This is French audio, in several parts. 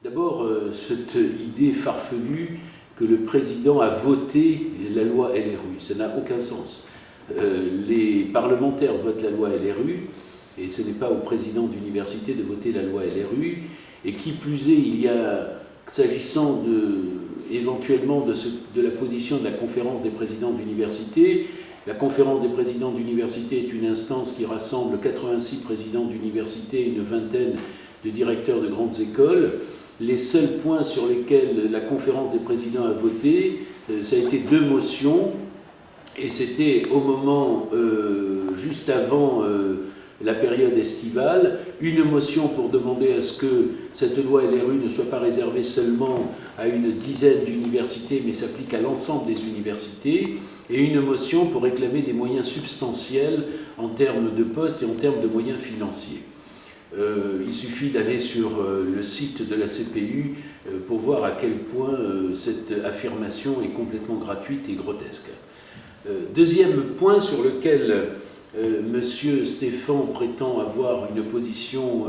D'abord, cette idée farfelue que le président a voté la loi LRU, ça n'a aucun sens. Les parlementaires votent la loi LRU, et ce n'est pas au président d'université de voter la loi LRU, et qui plus est, il y a, s'agissant éventuellement de la position de la conférence des présidents d'université, la conférence des présidents d'université est une instance qui rassemble 86 présidents d'université et une vingtaine de directeurs de grandes écoles. Les seuls points sur lesquels la conférence des présidents a voté, ça a été 2 motions, et c'était au moment, juste avant la période estivale, une motion pour demander à ce que cette loi LRU ne soit pas réservée seulement à une dizaine d'universités, mais s'applique à l'ensemble des universités, et une motion pour réclamer des moyens substantiels en termes de postes et en termes de moyens financiers. Il suffit d'aller sur le site de la CPU pour voir à quel point cette affirmation est complètement gratuite et grotesque. Deuxième point sur lequel M. Stéphan prétend avoir une position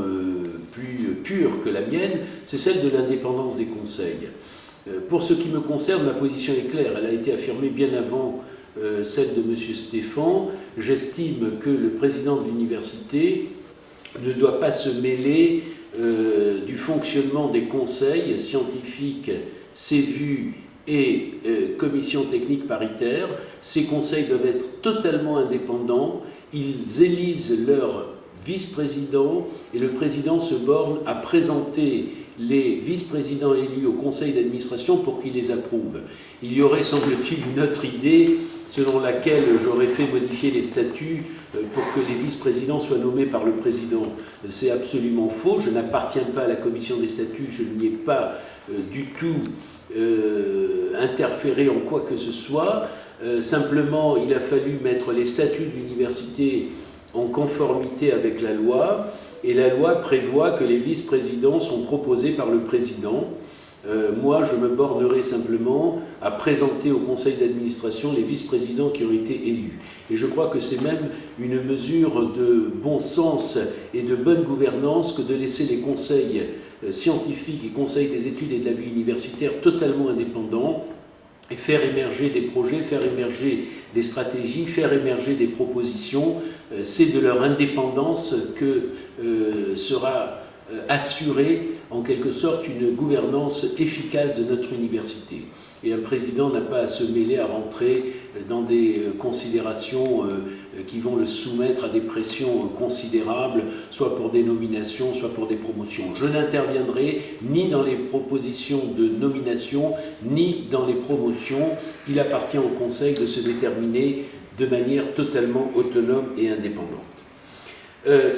plus pure que la mienne, c'est celle de l'indépendance des conseils. Pour ce qui me concerne, ma position est claire, elle a été affirmée bien avant celle de M. Stéphan. J'estime que le président de l'université ne doit pas se mêler du fonctionnement des conseils scientifiques, CEVU et commissions techniques paritaires. Ces conseils doivent être totalement indépendants, ils élisent leur vice-président et le président se borne à présenter les vice-présidents élus au conseil d'administration pour qu'ils les approuvent. Il y aurait, semble-t-il, une autre idée selon laquelle j'aurais fait modifier les statuts pour que les vice-présidents soient nommés par le président. C'est absolument faux, je n'appartiens pas à la commission des statuts, je n'y ai pas du tout interféré en quoi que ce soit. Simplement, il a fallu mettre les statuts de l'université en conformité avec la loi, et la loi prévoit que les vice-présidents sont proposés par le président. Moi, je me bornerai simplement à présenter au conseil d'administration les vice-présidents qui ont été élus. Et je crois que c'est même une mesure de bon sens et de bonne gouvernance que de laisser les conseils scientifiques et conseils des études et de la vie universitaire totalement indépendants et faire émerger des projets, faire émerger des stratégies, faire émerger des propositions. C'est de leur indépendance que sera assurée en quelque sorte une gouvernance efficace de notre université. Et un président n'a pas à se mêler, à rentrer dans des considérations qui vont le soumettre à des pressions considérables, soit pour des nominations, soit pour des promotions. Je n'interviendrai ni dans les propositions de nomination, ni dans les promotions. Il appartient au Conseil de se déterminer de manière totalement autonome et indépendante.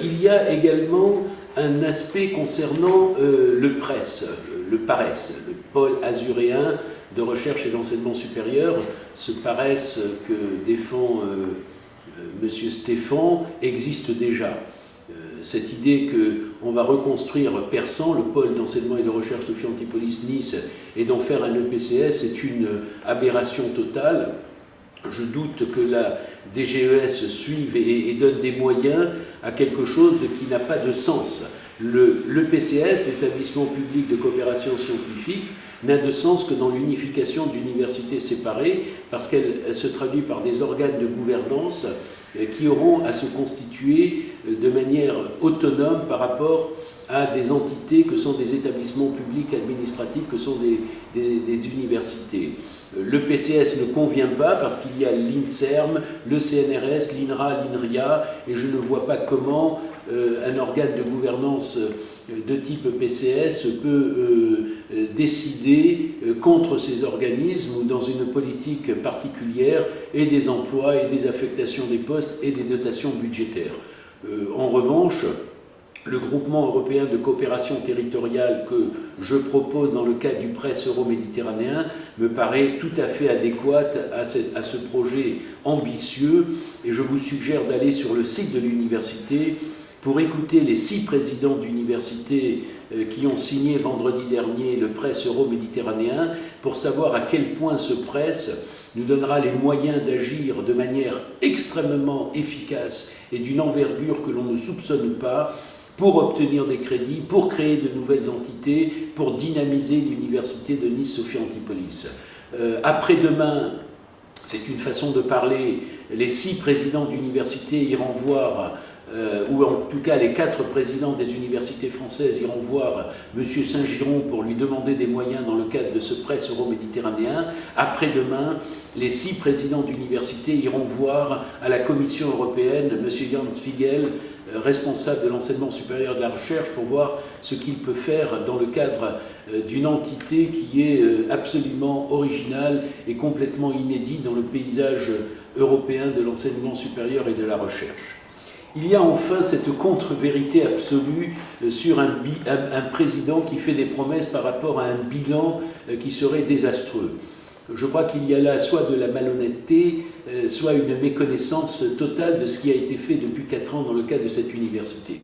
Il y a également un aspect concernant le PRES, le PARES, le pôle azuréen de recherche et d'enseignement supérieur. Ce PARES que défend M. Stéphan existe déjà. Cette idée qu'on va reconstruire Persan, le pôle d'enseignement et de recherche Sophia Antipolis-Nice, et d'en faire un EPCS est une aberration totale. Je doute que la DGES suive et donne des moyens à quelque chose qui n'a pas de sens. L'EPCS, l'établissement public de coopération scientifique, n'a de sens que dans l'unification d'universités séparées, parce qu'elle se traduit par des organes de gouvernance qui auront à se constituer de manière autonome par rapport à des entités que sont des établissements publics administratifs, que sont des universités. Le PCS ne convient pas parce qu'il y a l'INSERM, le CNRS, l'INRA, l'INRIA, et je ne vois pas comment un organe de gouvernance de type PCS peut décider contre ces organismes ou dans une politique particulière et des emplois et des affectations des postes et des dotations budgétaires. En revanche, le groupement européen de coopération territoriale que je propose dans le cadre du PRES euro-méditerranéen me paraît tout à fait adéquat à ce projet ambitieux, et je vous suggère d'aller sur le site de l'université pour écouter les 6 présidents d'université qui ont signé vendredi dernier le PRES euro-méditerranéen pour savoir à quel point ce PRES nous donnera les moyens d'agir de manière extrêmement efficace et d'une envergure que l'on ne soupçonne pas pour obtenir des crédits, pour créer de nouvelles entités, pour dynamiser l'université de Nice Sophia Antipolis. Après-demain, c'est une façon de parler, les 6 présidents d'université iront voir, ou en tout cas les 4 présidents des universités françaises iront voir M. Saint-Giron pour lui demander des moyens dans le cadre de ce presse euro-méditerranéen. Après-demain, les 6 présidents d'université iront voir à la Commission européenne M. Jens Figel, responsable de l'enseignement supérieur de la recherche, pour voir ce qu'il peut faire dans le cadre d'une entité qui est absolument originale et complètement inédite dans le paysage européen de l'enseignement supérieur et de la recherche. Il y a enfin cette contre-vérité absolue sur un président qui fait des promesses par rapport à un bilan qui serait désastreux. Je crois qu'il y a là soit de la malhonnêteté, soit une méconnaissance totale de ce qui a été fait depuis 4 ans dans le cadre de cette université.